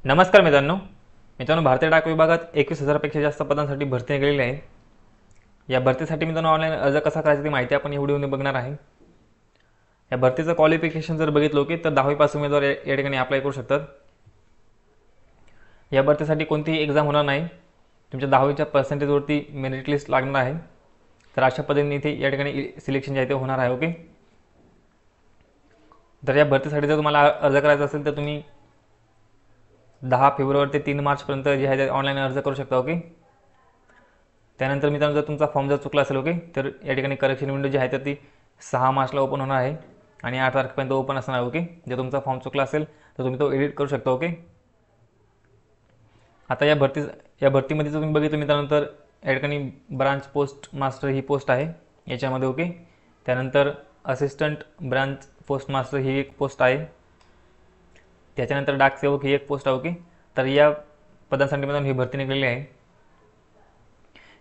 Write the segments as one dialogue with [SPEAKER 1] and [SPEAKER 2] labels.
[SPEAKER 1] नमस्कार मित्रांनो. भारतीय डाक विभागात 21,000पेक्षा जास्त पदांसाठी भरती निघालेली आहे. या भरतीसाठी मित्रांनो ऑनलाईन अर्ज कसा करायचा ती माहिती आपण या व्हिडिओमध्ये बघणार आहे. या भरतीचं क्वालिफिकेशन जर बघितलं की तर 10वी पास उमेदवार या ठिकाणी अप्लाय करू शकतात. या भरतीसाठी कोणतीही एक्झाम होणार नाही. तुमच्या 10वीच्या पर्सेंटेजवरती मेरिट लिस्ट लागणार आहे. तर अशा पद्धतीने इथे या ठिकाणी सिलेक्शन जे आहे ते होणार आहे. ओके, तर या भरतीसाठी जर तुम्हाला अर्ज करायचा असेल तर तुम्ही 10 फेब्रुवारी ते 3 मार्चपर्यंत जे आहे ते ऑनलाईन अर्ज करू शकता. ओके, त्यानंतर मित्रांनो जर तुमचा फॉर्म जर चुकला असेल ओके तर या ठिकाणी करेक्शन विंडो जी आहे तर ती 6 मार्चला ओपन होणार आहे आणि 8 तारखेपर्यंत ओपन असणार आहे. ओके, जर तुमचा फॉर्म चुकला असेल तर तुम्ही तो एडिट करू शकता. ओके, आता या भरतीमध्ये जर तुम्ही बघितलं मित्रांनो तर या ठिकाणी ब्रांच पोस्ट मास्टर ही पोस्ट आहे याच्यामध्ये. ओके, त्यानंतर असिस्टंट ब्रांच पोस्ट मास्टर ही एक पोस्ट आहे. त्याच्यानंतर डाक सेवक ही एक पोस्ट आहे. ओके, तर या पदांसाठी मित्रांनो ही भरती निघालेली आहे.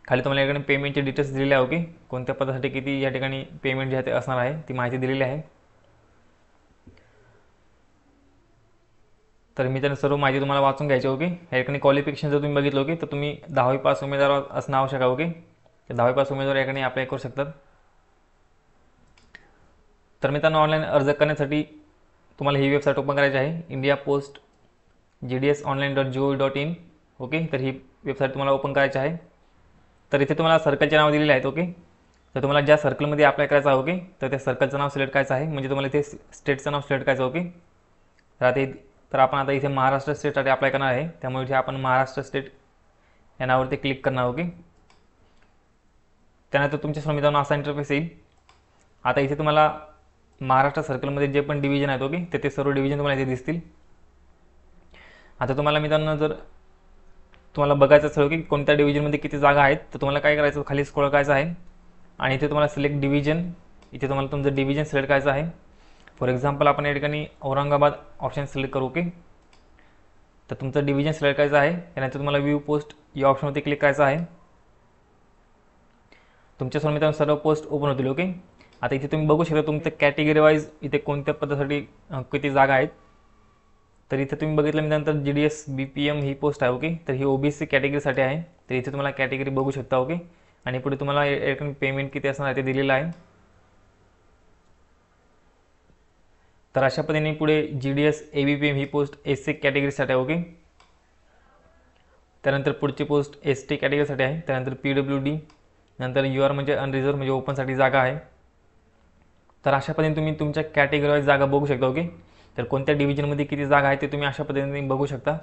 [SPEAKER 1] खाली तुम्हाला या ठिकाणी पेमेंटचे डिटेल्स दिलेले आहे. ओके, कोणत्या पदासाठी किती या ठिकाणी पेमेंट जे आहे ते असणार आहे ती माहिती दिलेली आहे. तर मी त्यांना सर्व माहिती तुम्हाला वाचून घ्यायची. ओके, या ठिकाणी क्वालिफिकेशन जर तुम्ही बघितलं ओके तर तुम्ही 10वी पास उमेदवार असणं आवश्यक आहे. ओके, तर 10वी पास उमेदवार या ठिकाणी अप्लाय करू शकतात. तर मित्रांनो ऑनलाईन अर्ज करण्यासाठी तुम्हाला ही वेबसाईट ओपन करायची आहे, इंडिया पोस्ट gdsonline.gov.in. ओके, तर ही वेबसाईट तुम्हाला ओपन करायची आहे. तर इथे तुम्हाला सर्कलचे नाव दिलेले आहेत. ओके, तर तुम्हाला ज्या सर्कलमध्ये अप्लाय करायचं आहे ओके तर त्या सर्कलचं नाव सिलेक्ट करायचं आहे, म्हणजे तुम्हाला इथे स्टेटचं नाव सिलेक्ट करायचं. ओके, तर आपण आता इथे महाराष्ट्र स्टेटसाठी अप्लाय करणार आहे, त्यामुळे इथे आपण महाराष्ट्र स्टेट या नावावरती क्लिक करणार. ओके, त्यानंतर तुमच्या मित्रांनो असा इंटरफेस येईल. आता इथे तुम्हाला महाराष्ट्र सर्कलमध्ये जे पण डिव्हिजन आहेत ओके तर ते सर्व डिव्हिजन तुम्हाला इथे दिसतील. आता तुम्हाला मित्रांनो जर तुम्हाला बघायचं असेल की कोणत्या डिव्हिजनमध्ये किती जागा आहेत तर तुम्हाला काय करायचं, खाली स्क्रॉल करायचं आहे आणि इथे तुम्हाला सिलेक्ट डिव्हिजन, इथे तुम्हाला तुमचं डिव्हिजन सिलेक्ट करायचं आहे. फॉर एक्झाम्पल आपण या ठिकाणी औरंगाबाद ऑप्शन सिलेक्ट करू. ओके, तर तुमचं डिव्हिजन सिलेक्ट करायचं आहे. त्यानंतर तुम्हाला व्ह्यू पोस्ट या ऑप्शनवरती क्लिक करायचं आहे. तुमच्यासमोर मित्रांनो सर्व पोस्ट ओपन होतील. ओके, आता इथे तुम्ही बघू शकता तुमचं कॅटेगरी वाईज इथे कोणत्या पदासाठी किती जागा आहेत. तर इथे तुम्ही बघितलं नंतर GDS BPM ही पोस्ट आहे. ओके, तर ही OBC कॅटेगरीसाठी आहे. तर इथे तुम्हाला कॅटेगरी बघू शकता. ओके, आणि पुढे तुम्हाला पेमेंट किती असणार आहे ते दिलेलं आहे. तर अशा पद्धतीने पुढे GDS ABPM ही पोस्ट SC कॅटेगरीसाठी आहे. ओके, त्यानंतर पुढची पोस्ट ST कॅटेगरीसाठी आहे. त्यानंतर PWD, नंतर UR म्हणजे अनरिझर्व म्हणजे ओपनसाठी जागा आहे. तर अशा पद्धतीने तुम्ही तुमच्या कॅटेगरी वाईज जागा बघू शकता. ओके, तर कोणत्या डिव्हिजनमध्ये किती जागा आहे ते तुम्ही अशा पद्धतीने बघू शकता.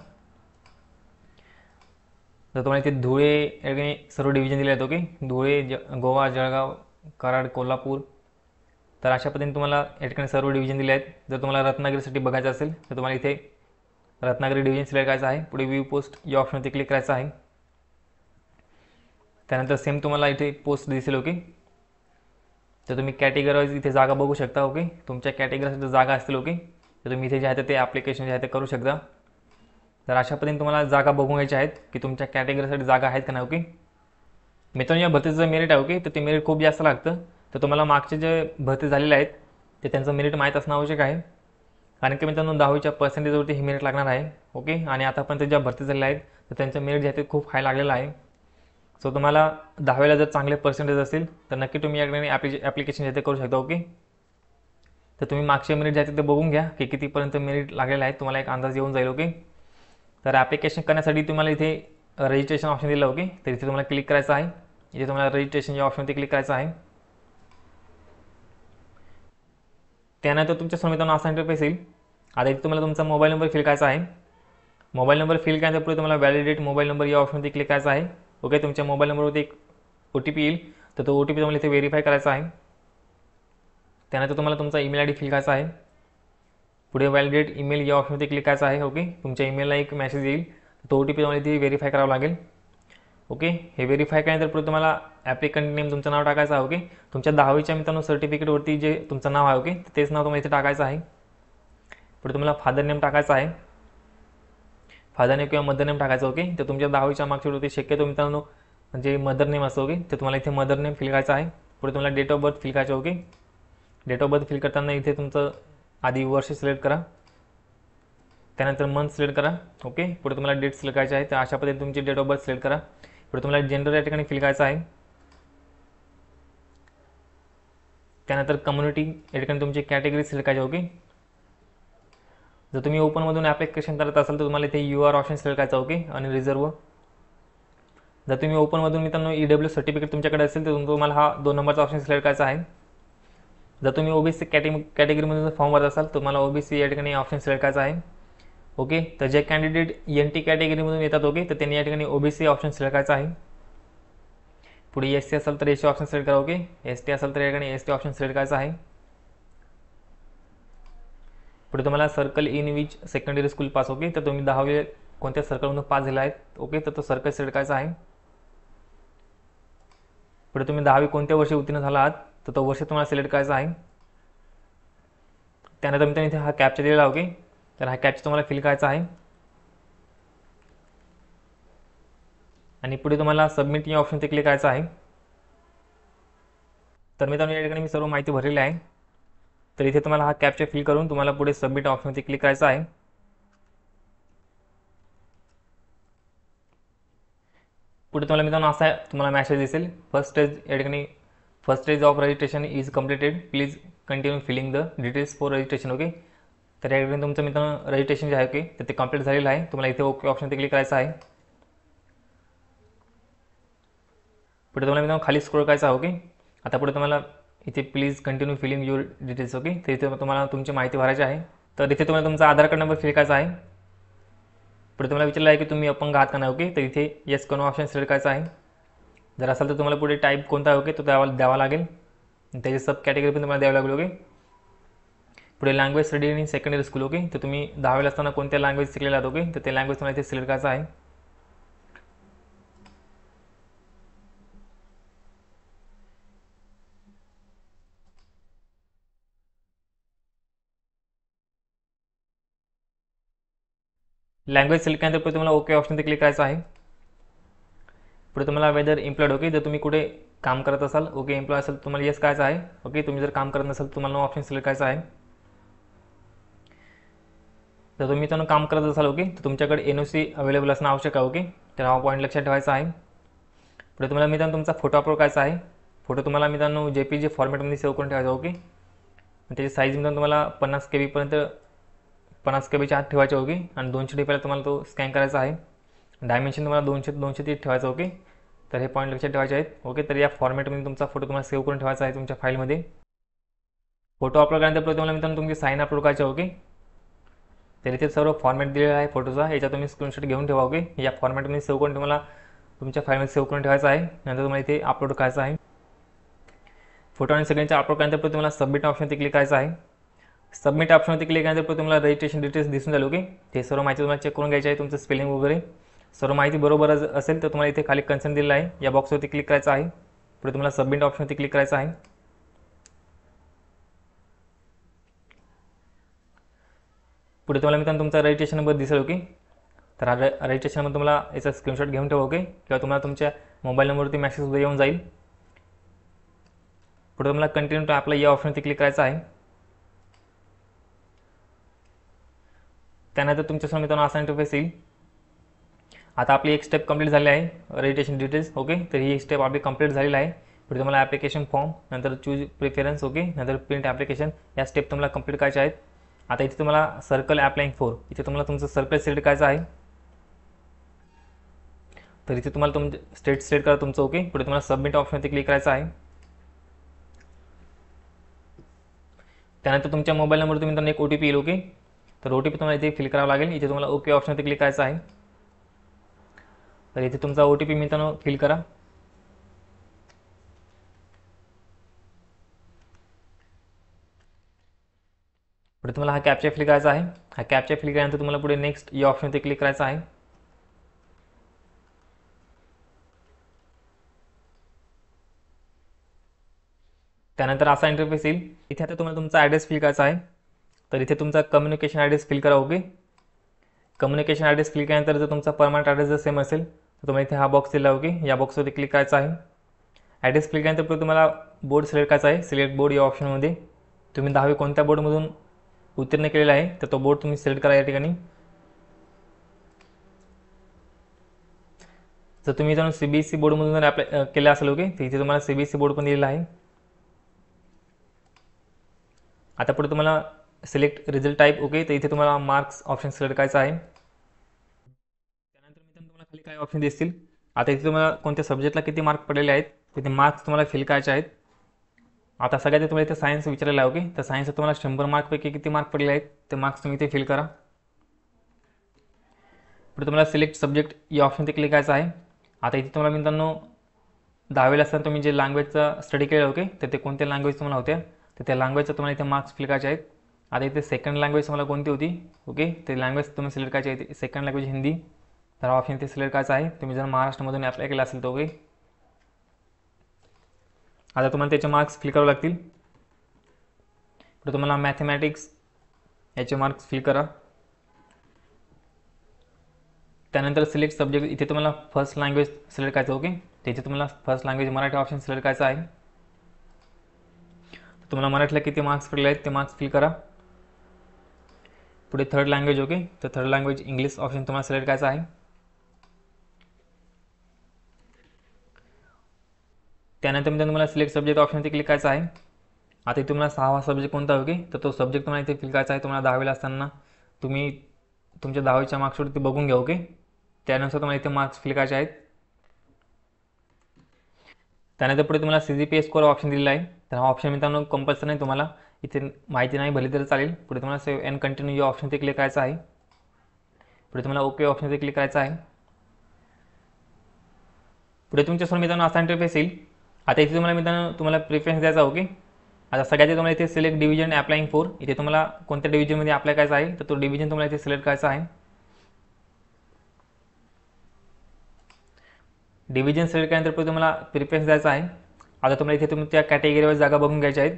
[SPEAKER 1] तर तुम्हाला इथे धुळे सर्व डिव्हिजन दिले आहेत. ओके, धुळे, गोवा, जळगाव, कराड, कोल्हापूर. तर अशा पद्धतीने तुम्हाला या ठिकाणी सर्व डिव्हिजन दिले आहेत. जर तुम्हाला रत्नागिरीसाठी बघायचं असेल तर तुम्हाला इथे रत्नागिरी डिव्हिजन सिलेक्ट करायचं आहे. पुढे व्ह्यू पोस्ट या ऑप्शनवरती क्लिक करायचं आहे. त्यानंतर सेम तुम्हाला इथे पोस्ट दिसेल. ओके, तर तुम्ही कॅटेगरी वाईज इथे जागा बघू शकता. ओके, तुमच्या कॅटेगरीसाठी जागा असतील. ओके, तर तुम्ही इथे जे आहे ते ॲप्लिकेशन जे आहे ते करू शकता. तर अशा पद्धतीने तुम्हाला जागा बघून घ्यायच्या आहेत की तुमच्या कॅटेगरीसाठी जागा आहेत का नाही. ओके, मित्रांनो या भरतीचं मेरिट आहे ओके तर ते मेरिट खूप जास्त लागतं. तर तुम्हाला मागचे जे भरती झालेले आहेत ते त्यांचं मेरिट माहीत असणं आवश्यक आहे, कारण की मित्रांनो 10वीच्या पर्सेंटेजवरती हे मेरिट लागणार आहे. ओके, आणि आतापर्यंत ज्या भरती झालेल्या आहेत तर त्यांचं मेरिट जे आहे ते खूप हाय लागलेलं आहे. सो तुम्हाला 10वीला जर चांगले पर्सेंटेज असतील तर नक्की तुम्ही या ठिकाणी ॲप्लिकेशन जे ते करू शकता. ओके, तर तुम्ही मागचे मेरिट जे आहे ते बघून घ्या की कितीपर्यंत मेरिट लागलेलं आहे, तुम्हाला एक अंदाज येऊन जाईल. ओके, तर ॲप्लिकेशन करण्यासाठी तुम्हाला इथे रजिस्ट्रेशन ऑप्शन दिलं. ओके, तर इथे तुम्हाला क्लिक करायचं आहे. इथे तुम्हाला रजिस्ट्रेशन या ऑप्शनवरती क्लिक करायचं आहे. त्यानंतर तुमच्या समोर मित्रांनो असा इंटरफेस येईल. आता इथे तुम्हाला तुमचा मोबाईल नंबर फिल करायचा आहे. मोबाईल नंबर फिल केल्यानंतर पुढे तुम्हाला व्हॅलिडेट मोबाईल नंबर या ऑप्शनवरती क्लिक करायचा आहे. ओके, तुमच्या मोबाईल नंबरवरती एक OTP येईल, तर तो OTP तुम्हाला इथे व्हेरीफाय करायचा आहे. त्यानंतर तुम्हाला तुमचा ईमेल ID फिल करायचा आहे. पुढे व्हॅलिडेट ईमेल या ऑप्शनवरती क्लिक करायचं आहे. ओके, तुमच्या ईमेलला एक मेसेज येईल, तो OTP तुम्हाला इथे व्हेरीफाय करावा लागेल. ओके, हे व्हेरीफाय केल्यानंतर पुढे तुम्हाला ॲप्लिकंट नेम तुमचं नाव टाकायचं आहे. ओके, तुमच्या 10वीच्या मित्रांनो सर्टिफिकेटवरती जे तुमचं नाव आहे ओके तेच नाव तुम्हाला इथे टाकायचं आहे. पुढे तुम्हाला फादर नेम टाकायचं आहे, फादर नेम किंवा मदर नेम टाकायचं. ओके, तर तुमच्या 10वीच्या मागच्या होती शक्यतो मित्रांनो म्हणजे मदर नेम असतो. ओके, तर तुम्हाला इथे मदर नेम फिल करायचं आहे. पुढे तुम्हाला डेट ऑफ बर्थ फिल करायचं. Okay, date of birth fill करताना इथे तुमचं आधी वर्ष सिलेक्ट करा. त्यानंतर मंथ सिलेक्ट करा. ओके, पुढे तुम्हाला डेट सिलेक्ट करायची आहे. तर अशा पद्धतीने तुमची डेट ऑफ बर्थ सिलेक्ट करा. पुढे तुम्हाला जेंडर या ठिकाणी फिल करायचं आहे. त्यानंतर कम्युनिटी या ठिकाणी तुमची कॅटेगरी सिलेक्ट करायची. ओके, जर तुम्ही ओपनमधून ॲप्लिकेशन करत असाल तर तुम्हाला इथे UR ऑप्शन सिलेक्ट करायचा. ओके, आणि रिझर्व. जर तुम्ही ओपनमधून मित्रांनो EW सर्टिफिकेट तुमच्याकडे असेल तर तुम्हाला हा 2 नंबरचा ऑप्शन सिलेक्ट करायचा आहे. जर तुम्ही OBC कॅटेगरीमधून फॉर्म भरत असाल तर तुम्हाला OBC या ठिकाणी ऑप्शन सिलेक्ट करायचा आहे. ओके, तर जे कॅन्डिडेट NT कॅटेगरीमधून येतात ओके, तर त्यांनी या ठिकाणी OBC ऑप्शन सिलेक्ट करायचा आहे. पुढे SC असेल तर SC ऑप्शन सिलेक्ट करा. ओके, ST असेल तर या ठिकाणी ST ऑप्शन सिलेक्ट करायचा आहे. पुढे तुम्हाला circle in which secondary school pass. Okay, तर तुम्ही 10वी कोणत्या सर्कलमधून पास झाला आहेत. ओके, तर तो सर्कल सिलेक्ट करायचा आहे. पुढे तुम्ही 10वी कोणत्या वर्षी उत्तीर्ण झाला आहात तर तो वर्ष तुम्हाला सिलेक्ट करायचा आहे. त्यानंतर मित्रांनो इथे हा कॅप्चा दिलेला. ओके, तर हा कॅप्चा तुम्हाला फिल करायचा आहे. आणि पुढे तुम्हाला सबमिट या ऑप्शन ते क्लिक करायचं आहे. तर मित्रांनो या ठिकाणी मी सर्व माहिती भरलेली आहे. तर इथे तुम्हाला हा कॅप्चा फिल करून तुम्हाला पुढे सबमिट ऑप्शनवरती क्लिक करायचं आहे. पुढे तुम्हाला मित्रांनो असा तुम्हाला मॅसेज दिसेल, first stage of registration is completed, please continue filling the details for registration. Okay, तर या ठिकाणी तुमचं मित्रांनो रजिस्ट्रेशन जे आहे ओके तर ते कंप्लीट झालेलं आहे. तुम्हाला इथे ओके ऑप्शन ते क्लिक करायचं आहे. पुढे तुम्हाला मित्रांनो खाली स्क्रोल करायचं आहे. ओके, आता पुढे तुम्हाला इथे please continue filling your details. Okay, तर इथे तुम्हाला तुमची माहिती भरायची आहे. तर इथे तुम्हाला तुमचा आधार कार्ड नंबर फिल करायचा आहे. पुढे तुम्हाला विचारलं आहे की तुम्ही अपंग आहात का नाही. ओके, तर इथे येस कनो ऑप्शन सिलेक्ट करायचा आहे. जर असेल तर तुम्हाला पुढे टाईप कोणता आहे ओके तो द्यावा लागेल. त्याची सब कॅटेगरी पण तुम्हाला द्यावी लागेल. ओके, पुढे language study in secondary school. Okay, तर तुम्ही 10वीला असताना कोणत्या लँग्वेज शिकलेला आहात. ओके, तर ते लँग्वेज तुम्हाला इथे सिलेक्ट करायचं आहे. लँग्वेज सिलेक्ट केल्यानंतर पुढे तुम्हाला ओके ऑप्शन ते क्लिक करायचं आहे. पुढे तुम्हाला वेदर एम्प्लॉयड. ओके, जर तुम्ही कुठे काम करत असाल ओके एम्प्लॉय असेल तुम्हाला येस करायचं आहे. ओके, तुम्ही जर काम करत नसाल तुम्हाला नो ऑप्शन सिलेक्ट करायचं आहे. जर तुम्ही त्यानं काम करत असाल ओके तर तुमच्याकडे NOC अवेलेबल असणं आवश्यक आहे. ओके, तर हा पॉईंट लक्षात ठेवायचा आहे. पुढे तुम्हाला मित्रांनो तुमचा फोटो अपलोड करायचा आहे. फोटो तुम्हाला मित्रांनो JPG फॉर्मॅटमध्ये सेव्ह करून ठेवायचा. ओके, त्याची साईज मित्रांनो तुम्हाला 50 KB पर्यंत 50 KBच्या आत ठेवायचे. ओके, आणि 200 DPला तुम्हाला तो स्कॅन करायचा आहे. डायमेन्शन तुम्हाला 230 ठेवायचं. ओके, तर हे पॉईंट लक्षात ठेवायचे आहेत. ओके, तर या फॉर्मॅटमध्ये तुमचा फोटो तुम्हाला सेव्ह करून ठेवायचा आहे तुमच्या फाईलमध्ये. फोटो अपलोड केल्यानंतर तुम्हाला मित्रांनो तुमची साईन अपलोड करायचे. ओके, तर इथे सर्व फॉर्मॅट दिलेला आहे फोटोचा, याचा तुम्ही स्क्रीनशॉट घेऊन ठेवा. ओके, या फॉर्मॅटमध्ये सेव्ह करून तुम्हाला तुमच्या फाईलमध्ये सेव्ह करून ठेवायचा आहे. नंतर तुम्हाला इथे अपलोड करायचा आहे. फोटो आणि सगळ्यांचे अपलोड केल्यानंतर तुम्हाला सबमिट ऑप्शनवरती क्लिक करायचं आहे. सबमिट ऑप्शनवरती क्लिक केल्यानंतर तुम्हाला रजिस्ट्रेशन डिटेल्स दिसून जाईल. ओके, ते सर्व माहिती तुम्हाला चेक करून घ्यायची आहे. तुमचं स्पेलिंग वगैरे सर्व माहिती बरोबर असेल तर तुम्हाला इथे खाली कन्सर्न दिलेला आहे, या बॉक्सवरती क्लिक करायचं आहे. पुढे तुम्हाला सबमिट ऑप्शनवरती क्लिक करायचं आहे. पुढे तुम्हाला मित्रांनो तुमचा रजिस्ट्रेशन नंबर दिसेल. ओके, तर रजिस्ट्रेशन नंबर तुम्हाला याचा स्क्रीनशॉट घेऊन ठेवा. ओके, किंवा तुम्हाला तुमच्या मोबाईल नंबरवरती मेसेज सुद्धा येऊन जाईल. पुढे तुम्हाला कंटिन्यू टू अप्लाय या ऑप्शनवरती क्लिक करायचं आहे. त्यानंतर तुमच्यासमोर मित्रांनो असा इंटरफेस येईल. आता आपली एक स्टेप कंप्लीट झाली आहे रजिस्ट्रेशन डिटेल्स. ओके, तर ही स्टेप आपली कंप्लीट झालेली आहे. पुढे तुम्हाला ॲप्लिकेशन फॉर्म, नंतर चूज प्रिफरन्स. ओके, नंतर प्रिंट ॲप्लिकेशन या स्टेप तुम्हाला कंप्लीट करायच्या आहेत. आता इथे तुम्हाला सर्कल अप्लाइंग फॉर, इथे तुम्हाला तुमचं सर्कल सिलेक्ट करायचं आहे. तर इथे तुम्हाला तुमचं स्टेट सिलेक्ट करा तुमचं. ओके, पुढे तुम्हाला सबमिट ऑप्शनवरती क्लिक करायचं आहे. त्यानंतर तुमच्या मोबाईल नंबर तुम्ही एक OTP येईल. ओके, तर OTP तुम्हाला इथे फिल करावं लागेल. इथे तुम्हाला ओके ऑप्शनवरती क्लिक करायचं आहे. तर इथे तुमचा OTP मित्रांनो फिल करा. पुढे तुम्हाला हा कॅप्चा फिल करायचा आहे. हा कॅप्चा फिल केल्यानंतर तुम्हाला पुढे नेक्स्ट या ऑप्शनवरती क्लिक करायचं आहे. त्यानंतर असा इंटरफेस येईल. इथे आता तुम्हाला तुमचा ॲड्रेस फिल करायचा आहे. तर इथे तुमचा कम्युनिकेशन ॲड्रेस फिल करा. ओके, कम्युनिकेशन ॲड्रेस फिल केल्यानंतर जर तुमचा परमनंट ॲड्रेस जर सेम असेल तर तुम्हाला इथे हा बॉक्स दिला. ओके, या बॉक्सवरती क्लिक करायचा आहे. ॲड्रेस फिल केल्यानंतर पुढे तुम्हाला बोर्ड सिलेक्ट करायचा आहे. सिलेक्ट बोर्ड या ऑप्शनमध्ये तुम्ही 10वी कोणत्या बोर्डमधून उत्तीर्ण केलेला आहे तर तो बोर्ड तुम्ही सिलेक्ट करा या ठिकाणी. जर तुम्ही जाऊन CBSE बोर्डमधून जर अप्लाय केलं असेल ओके, तर इथे तुम्हाला CBSE बोर्ड पण दिलेला आहे. आता पुढे तुम्हाला सिलेक्ट रिझल्ट टाईप ओके, तर इथे तुम्हाला मार्क्स ऑप्शन सिलेक्ट करायचा आहे. त्यानंतर मित्रांनो तुम्हाला खाली काय ऑप्शन दिसतील. आता इथे तुम्हाला कोणत्या सब्जेक्टला किती मार्क पडलेले आहेत तिथे मार्क्स तुम्हाला फिल करायचे आहेत. आता सगळ्यात तुम्हाला इथे सायन्स विचारलेलं आहे ओके, तर सायन्सला तुम्हाला 100 मार्कपैकी किती मार्क पडलेले आहेत ते मार्क्स तुम्ही इथे फिल करा. पुढे तुम्हाला सिलेक्ट सब्जेक्ट या ऑप्शनवर क्लिक करायचं आहे. आता इथे तुम्हाला मित्रांनो 10वीला असताना तुम्ही जे लँग्वेजचा स्टडी केलं ओके, तर ते कोणत्या लँग्वेज तुम्हाला होत्या तर त्या लँग्वेजचा तुम्हाला इथे मार्क्स फिल करायचे आहेत. आता इथे सेकंड लँग्वेज तुम्हाला कोणती होती ओके, ते लँग्वेज तुम्ही सिलेक्ट करायची आहे. सेकंड लँग्वेज हिंदी, तर हा ऑप्शन इथे सिलेक्ट करायचा आहे. तुम्ही जर महाराष्ट्रामधून अप्लाय केला असेल तर ओके. आता तुम्हाला त्याचे मार्क्स फिल करावे लागतील. पुढे तुम्हाला मॅथमॅटिक्स याचे मार्क्स फिल करा. त्यानंतर सिलेक्ट सब्जेक्ट इथे तुम्हाला फर्स्ट लँग्वेज सिलेक्ट करायचं ओके, तिथे तुम्हाला first language Marathi option select करायचा आहे. तुम्हाला मराठीला किती मार्क्स पडले आहेत ते मार्क्स फिल करा. पुढे थर्ड लँग्वेज ओके, तर थर्ड लँग्वेज इंग्लिश ऑप्शन तुम्हाला सिलेक्ट करायचा आहे. त्यानंतर मी तुम्हाला सिलेक्ट सब्जेक्ट ऑप्शनवरती क्लिक करायचं आहे. आता इथे तुम्हाला 6वा सब्जेक्ट कोणता ओके, तर तो सब्जेक्ट तुम्हाला इथे फिल करायचा आहे. तुम्हाला 10वीला असताना तुम्ही तुमच्या 10वीच्या मार्क्सवरती बघून घ्या ओके, त्यानुसार तुम्हाला इथे मार्क्स फिल करायचे आहेत. त्यानंतर पुढे तुम्हाला CGPA स्कोअर ऑप्शन दिलेला आहे. तर हा ऑप्शन मित्रांनो कंपल्सरी नाही, तुम्हाला इथे माहिती नाही भरली तरी चालेल. पुढे तुम्हाला सेव्ह अँड कंटिन्यू या ऑप्शनवरती क्लिक करायचं आहे. पुढे तुम्हाला ओके ऑप्शनवरती क्लिक करायचं आहे. पुढे तुमच्यासमोर मित्रांनो असा इंटरफेस येईल. आता इथे तुम्हाला मित्रांनो तुम्हाला प्रिफरन्स द्यायचा ओके. आता सगळ्यात तुम्हाला इथे सिलेक्ट डिव्हिजन अप्लाइंग फॉर, इथे तुम्हाला कोणत्या डिव्हिजनमध्ये अप्लाय करायचा आहे तर तो डिव्हिजन तुम्हाला इथे सिलेक्ट करायचा आहे. डिव्हिजन सिलेक्ट केल्यानंतर पुढे तुम्हाला प्रिफरन्स द्यायचा आहे. आता तुम्हाला इथे तुमच्या कॅटेगरीवर जागा बघून घ्यायच्या आहेत.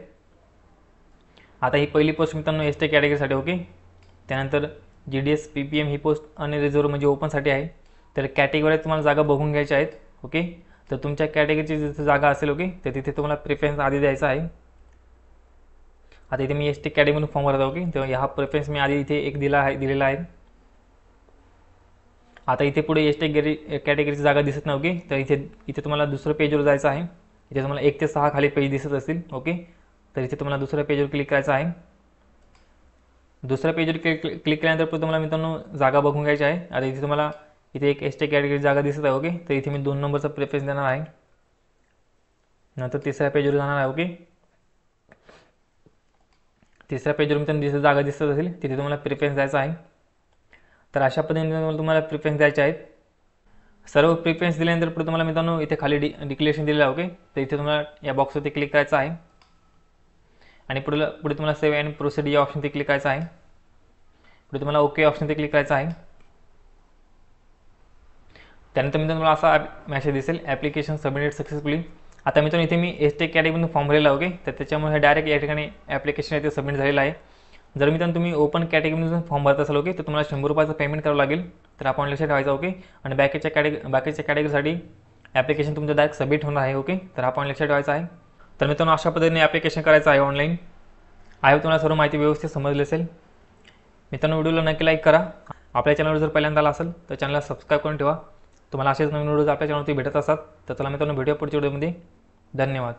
[SPEAKER 1] आता ही पहिली पोस्ट मित्रांनो ST कॅटेगरीसाठी ओके. त्यानंतर GDS PPM ही पोस्ट अनरिझर्व म्हणजे ओपनसाठी आहे. तर कॅटेगरीवर तुम्हाला जागा बघून घ्यायच्या आहेत ओके. तर तुमच्या कॅटेगरीची जिथे जागा असेल ओके, तर तिथे तुम्हाला प्रेफरन्स आधी द्यायचा आहे. आता इथे मी ST कॅटेगरीमधून फॉर्म भरत ओके, तर हा प्रेफरन्स मी आधी इथे एक दिलेला आहे. आता इथे पुढे ST कॅटेगरीची जागा दिसत नाही ओके, तर इथे तुम्हाला दुसरं पेजवर जायचं आहे. इथे तुम्हाला 1 ते 6 खाली पेज दिसत असतील ओके, तर इथे तुम्हाला दुसऱ्या पेजवर क्लिक करायचं आहे. दुसऱ्या पेजवर क्लिक केल्यानंतर पुढे तुम्हाला मित्रांनो जागा बघून घ्यायची आहे. आता इथे तुम्हाला इथे एक ST कॅटेगरी जागा दिसत आहे ओके, तर इथे मी 2 नंबरचा प्रेफरन्स देणार आहे. नंतर तिसऱ्या पेजवर जाणार आहे ओके. तिसऱ्या पेजवर मित्रांनो जिथे जागा दिसत असेल तिथे तुम्हाला प्रेफरन्स द्यायचा आहे. तर अशा पद्धतीने तुम्हाला प्रेफरन्स द्यायचे आहेत. सर्व प्रेफरन्स दिल्यानंतर पुढे तुम्हाला मित्रांनो इथे खाली डिक्लेरेशन दिलेलं आहे ओके, तर इथे तुम्हाला या बॉक्सवरती क्लिक करायचं आहे. आणि पुढे तुम्हाला सेव्ह अँड प्रोसीड या ऑप्शनवरती क्लिक करायचं आहे. पुढे तुम्हाला ओके ऑप्शनवरती क्लिक करायचं आहे. त्यानंतर मित्रांनो तुम्हाला असा मेसेज दिसेल ॲप्लिकेशन सबमिटेड सक्सेसफुली. आता मित्रांनो इथे मी ST कॅटेगरीमधून फॉर्म भरलेला ओके, तर त्याच्यामुळे डायरेक्ट या ठिकाणी ॲप्लिकेशन इथे सबमिट झालेलं आहे. जर मित्रांनो तुम्ही ओपन कॅटेगरीमधून फॉर्म भरत असाल ओके, तर तुम्हाला 100 रुपयाचं पेमेंट करावं लागेल. तर आपण लक्षात ठेवायचं ओके. आणि बाकीच्या कॅटेगरीसाठी ॲप्लिकेशन तुमचं डायरेक्ट सबमिट होणार आहे ओके, तर आपण लक्षात ठेवायचं आहे. तर मित्रांनो अशा पद्धतीने ॲप्लिकेशन करायचं आहे ऑनलाईन. आय होप तुम्हाला सर्व माहिती व्यवस्थित समजली असेल. मित्रांनो व्हिडिओला नक्की लाईक करा. आपल्या चॅनलवर जर पहिल्यांदा आला असेल तर चॅनलला सबस्क्राईब करून ठेवा. तुम्हाला असेच नवीन व्हिडिओज आपल्या चॅनलवरती भेटत असतात. तर चला मित्रांनो भेटूया पुढच्या व्हिडिओमध्ये. धन्यवाद.